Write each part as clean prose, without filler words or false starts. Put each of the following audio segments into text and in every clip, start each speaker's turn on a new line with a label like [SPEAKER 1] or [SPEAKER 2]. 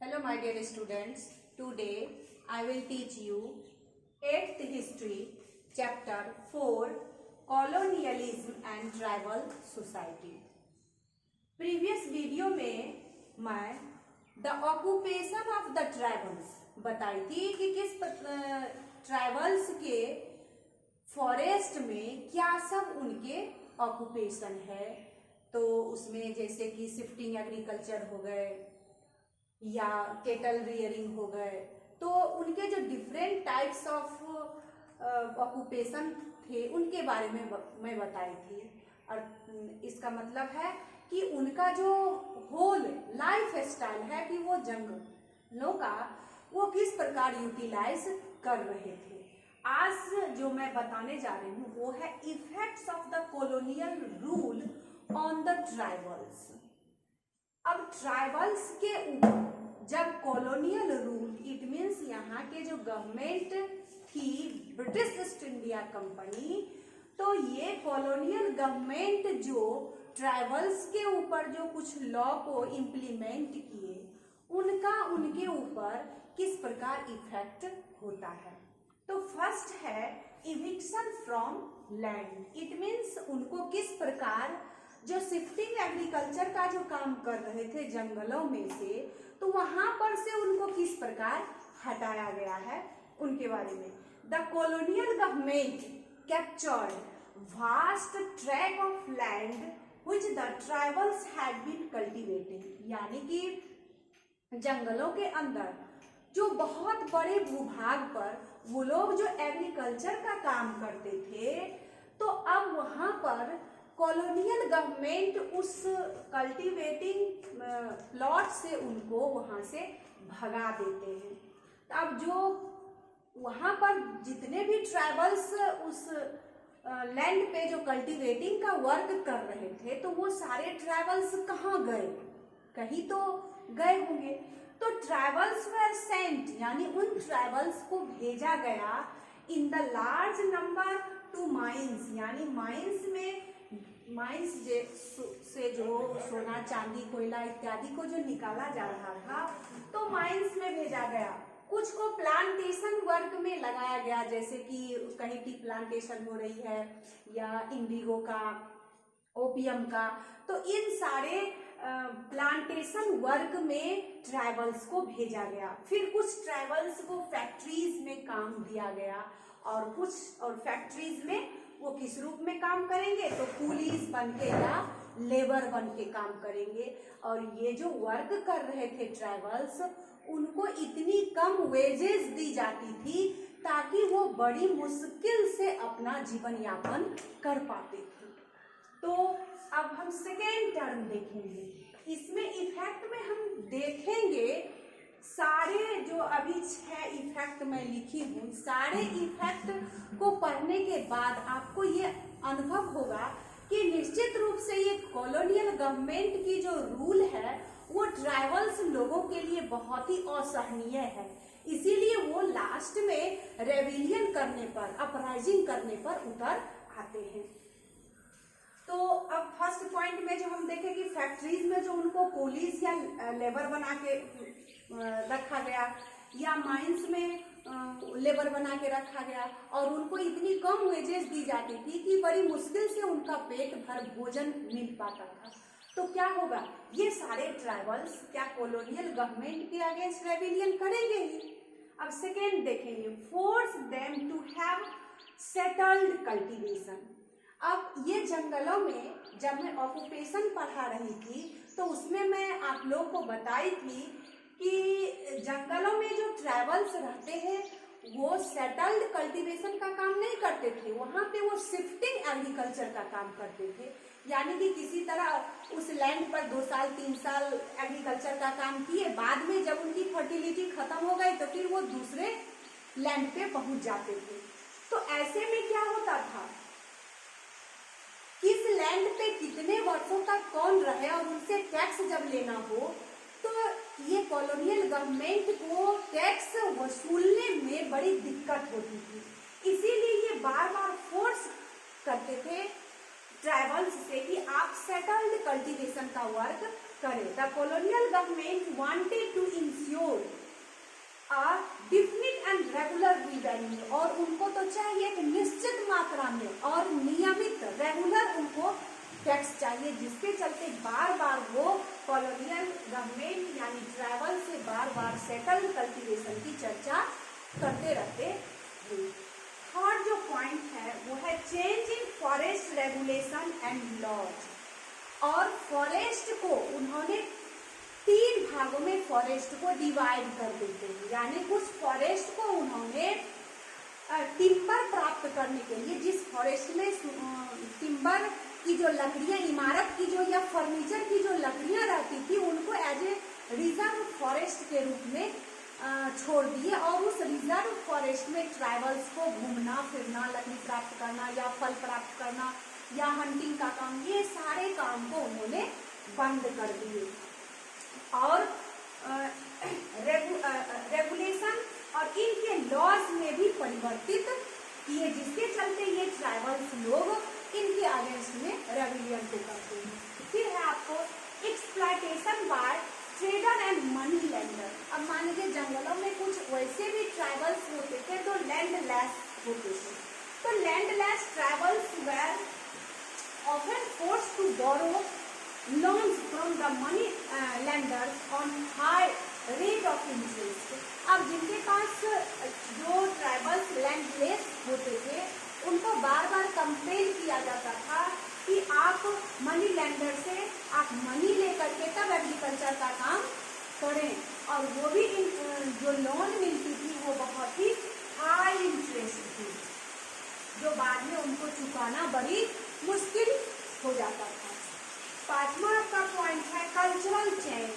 [SPEAKER 1] Hello my dear students, today I will teach you 8th history chapter 4 colonialism and tribal society. Previous video में मैं the occupation of the tribals बताई थी कि किस tribals के forest में क्या सब उनके ऑक्यूपेशन है। तो उसमें जैसे कि शिफ्टिंग एग्रीकल्चर हो गए या केटल रियरिंग हो गए, तो उनके जो डिफरेंट टाइप्स ऑफ ऑक्यूपेशन थे उनके बारे में मैं बताई थी। और इसका मतलब है कि उनका जो होल लाइफ स्टाइल है कि वो जंगलों का वो किस प्रकार यूटिलाइज कर रहे थे। आज जो मैं बताने जा रही हूँ वो है effects of the colonial rule on the tribals. अब ट्राइबल्स के ऊपर जब कॉलोनियल रूल, इट मीन्स यहाँ के जो गवर्नमेंट थी ब्रिटिश ईस्ट इंडिया कंपनी, तो ये कॉलोनियल गवर्नमेंट जो ट्राइबल्स के ऊपर जो कुछ लॉ को इम्प्लीमेंट किए उनका उनके ऊपर किस प्रकार इफेक्ट होता है। तो फर्स्ट है eviction from land. It means उनको किस प्रकार जो शिफ्टिंग एग्रीकल्चर का जो काम कर रहे थे जंगलों में से, तो वहां पर से उनको किस प्रकार हटाया गया है उनके बारे में। The colonial government captured vast track of land which the tribals had been cultivating. यानी कि जंगलों के अंदर जो बहुत बड़े भूभाग पर वो लोग जो एग्रीकल्चर का काम करते थे, तो अब वहां पर कॉलोनियल गवर्नमेंट उस कल्टीवेटिंग प्लॉट से उनको वहां से भगा देते हैं। तो अब जो वहां पर जितने भी ट्राइबल्स उस लैंड पे जो कल्टीवेटिंग का वर्क कर रहे थे, तो वो सारे ट्राइबल्स कहाँ गए, कहीं तो गए होंगे। तो ट्राइबल्स वर सेंट, यानी उन ट्राइबल्स को भेजा गया in the large number two mines. यानी माइंस में, माइंस से जो सोना चांदी कोयला इत्यादि को जो निकाला जा रहा था, तो माइंस में भेजा गया। कुछ को प्लांटेशन वर्क में लगाया गया, जैसे कि कहीं टी प्लांटेशन हो रही है या इंडिगो का, ओपियम का, तो इन सारे प्लांटेशन वर्क में ट्राइबल्स को भेजा गया। फिर कुछ ट्राइबल्स को फैक्ट्रीज में काम दिया गया और कुछ और फैक्ट्रीज में वो किस रूप में काम करेंगे, तो कूलीज बन के या लेबर बन के काम करेंगे। और ये जो वर्क कर रहे थे ट्राइबल्स, उनको इतनी कम वेजेस दी जाती थी ताकि वो बड़ी मुश्किल से अपना जीवन यापन कर पाते थे। तो अब हम सेकेंड टर्म देखेंगे। इसमें इफेक्ट में हम देखेंगे सारे जो अभी 6 इफेक्ट मैं लिखी हूँ, सारे इफेक्ट को पढ़ने के बाद आपको ये अनुभव होगा कि निश्चित रूप से ये कॉलोनियल गवर्नमेंट की जो रूल है वो ट्राइबल्स लोगों के लिए बहुत ही असहनीय है। इसीलिए वो लास्ट में रेविलियन करने पर, अपराइजिंग करने पर उतर आते हैं। तो अब फर्स्ट पॉइंट में जो हम देखें कि फैक्ट्रीज में जो उनको कूलीज या लेबर बना के रखा गया या माइंस में लेबर बना के रखा गया और उनको इतनी कम वेजेस दी जाती थी कि बड़ी मुश्किल से उनका पेट भर भोजन मिल पाता था। तो क्या होगा, ये सारे ट्राइबल्स क्या कॉलोनियल गवर्नमेंट के अगेंस्ट रेविलियन करेंगे ही। अब सेकेंड देखेंगे, force them to have settled cultivation. अब ये जंगलों में जब मैं ऑक्यूपेशन पढ़ा रही थी तो उसमें मैं आप लोगों को बताई थी कि जंगलों में जो ट्राइबल्स रहते हैं वो सेटल्ड कल्टीवेशन का काम नहीं करते थे, वहाँ पे वो शिफ्टिंग एग्रीकल्चर का काम करते थे। यानी कि किसी तरह उस लैंड पर 2 साल 3 साल एग्रीकल्चर का काम किए, बाद में जब उनकी फर्टिलिटी खत्म हो गई तो फिर वो दूसरे लैंड पे पहुंच जाते थे। तो ऐसे में क्या होता था, किस लैंड पे कितने वर्षों तक कौन रहे और उनसे टैक्स जब लेना हो, तो ये कॉलोनियल गवर्नमेंट को टैक्स वसूलने में बड़ी दिक्कत होती थी। इसीलिए ये बार बार फोर्स करते थे ट्राइबल्स से कि आप सेटल्ड कल्टीवेशन का वर्क करें। The colonial government wanted to ensure ensure definite and regular revenue, और उनको तो चाहिए एक निश्चित मात्रा में और नियमित रेगुलर उनको टैक्स चाहिए, जिसके चलते बार बार वो कॉलोनियल गवर्नमेंट यानी ट्राइबल से बार बार सेटल कल्टीवेशन की चर्चा करते रहते हैं। थर्ड जो पॉइंट है वो है change in forest regulation and laws, और फॉरेस्ट को उन्होंने 3 भागों में फॉरेस्ट को डिवाइड कर देते हैं, यानी उस फॉरेस्ट को उन्होंने टिम्बर प्राप्त करने के लिए, जिस फॉरेस्ट में टिम्बर की जो लकड़ियां, इमारत की जो या फर्नीचर की जो लकड़ियां रहती थी, उनको एज ए रिजर्व फॉरेस्ट के रूप में छोड़ दिए, और उस रिजर्व फॉरेस्ट में ट्राइबल्स को घूमना फिरना, लकड़ी प्राप्त करना या फल प्राप्त करना या हंटिंग का काम, ये सारे काम को उन्होंने बंद कर दिए, और रेगुलेशन और इनके लॉज में भी परिवर्तित किए, जिसके चलते ये ट्राइबल्स लोग इनके अगेंस्ट में रेविलियन को करते हैं। फिर है आपको exploitation bye trader and money lender. अब मान लीजिए जंगलों में कुछ वैसे भी ट्राइबल्स होते थे तो लैंडलेस होते थे, तो landless tribals were often forced to borrow loans from the money lenders on high rate of interest। अब जिनके पास जो ट्राइबल्स लैंडलेस होते थे उनको बार बार कंपेल किया जाता था कि आप मनी लेंडर से आप मनी लेकर के तब एग्रीकल्चर का काम करें, और वो भी जो लोन मिलती थी वो बहुत ही हाई इंटरेस्ट थी, जो बाद में उनको चुकाना बड़ी मुश्किल हो जाता था। 5वां आपका पॉइंट है कल्चरल चेंज।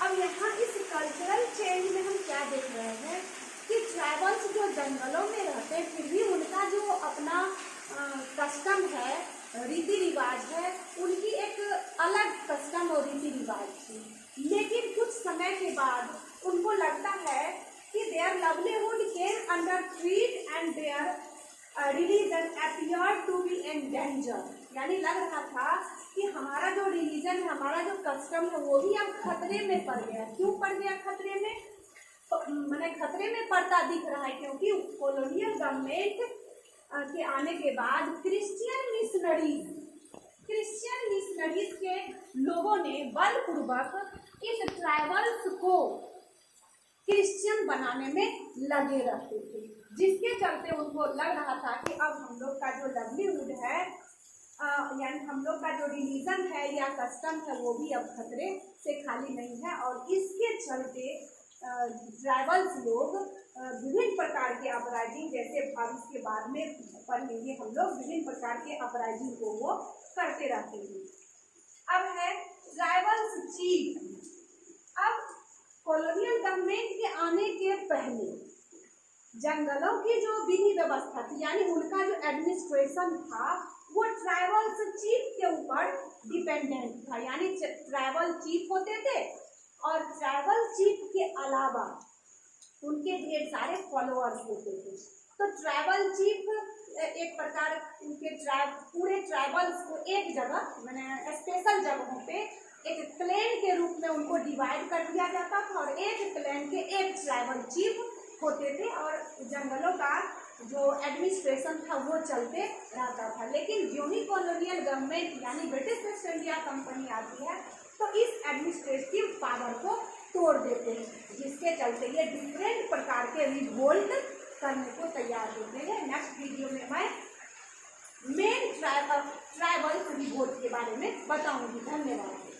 [SPEAKER 1] अब यहाँ इस कल्चरल चेंज में हम क्या देख रहे हैं कि ट्राइबल्स जो जंगलों में रहते हैं फिर भी उनका जो अपना कस्टम है, रीति रिवाज है, उनकी एक अलग कस्टम और रीति रिवाज थी, लेकिन कुछ समय के बाद उनको लगता है कि their livelihood came under threat and their religion appeared to be in danger, यानी लग रहा था कि हमारा जो रिलीजन है, हमारा जो कस्टम है वो भी अब खतरे में पड़ गया। क्यों पड़ गया खतरे में? मैंने खतरे में पड़ता दिख रहा है क्योंकि कॉलोनियल गवर्नमेंट के आने के बाद क्रिश्चियन मिशनरीज के लोगों ने बलपूर्वक इस ट्राइबल्स को क्रिश्चियन बनाने में लगे रहते थे, जिसके चलते उनको लग रहा था कि अब हम लोग का जो लवलीहुड है यानी हम लोग का जो रिलीजन है या कस्टम है वो भी अब खतरे से खाली नहीं है, और इसके चलते ट्राइबल्स लोग विभिन्न प्रकार के अपराइजिंग, जैसे अब इसके बाद में पढ़ेंगे हम लोग, विभिन्न प्रकार के अपराइजिंग को वो करते रहते हैं। अब है ट्राइबल्स चीफ। अब कॉलोनियल गवर्नमेंट के आने के पहले जंगलों की जो विधि व्यवस्था थी यानी उनका जो एडमिनिस्ट्रेशन था वो ट्राइबल्स चीफ के ऊपर डिपेंडेंट था, यानी ट्राइबल चीफ होते थे और ट्राइबल चीफ के अलावा उनके ढेर सारे फॉलोअर्स होते थे। तो ट्राइबल चीफ एक प्रकार उनके पूरे ट्राइबल्स को एक जगह मैंने स्पेशल जगहों पे एक क्लैन के रूप में उनको डिवाइड कर दिया जाता था और एक क्लैन के एक ट्राइबल चीफ होते थे और जंगलों का जो एडमिनिस्ट्रेशन था वो चलते रहता था। लेकिन जो ही कॉलोनियल गवर्नमेंट यानी ब्रिटिश ईस्ट इंडिया कंपनी आती है तो इस एडमिनिस्ट्रेटिव पावर को तोड़ देते हैं, जिसके चलते ये डिफरेंट प्रकार के रिवोल्ट करने को तैयार होते हैं। नेक्स्ट वीडियो में मैं मेन ट्राइबल रिवोल्ट के बारे में बताऊंगी। धन्यवाद।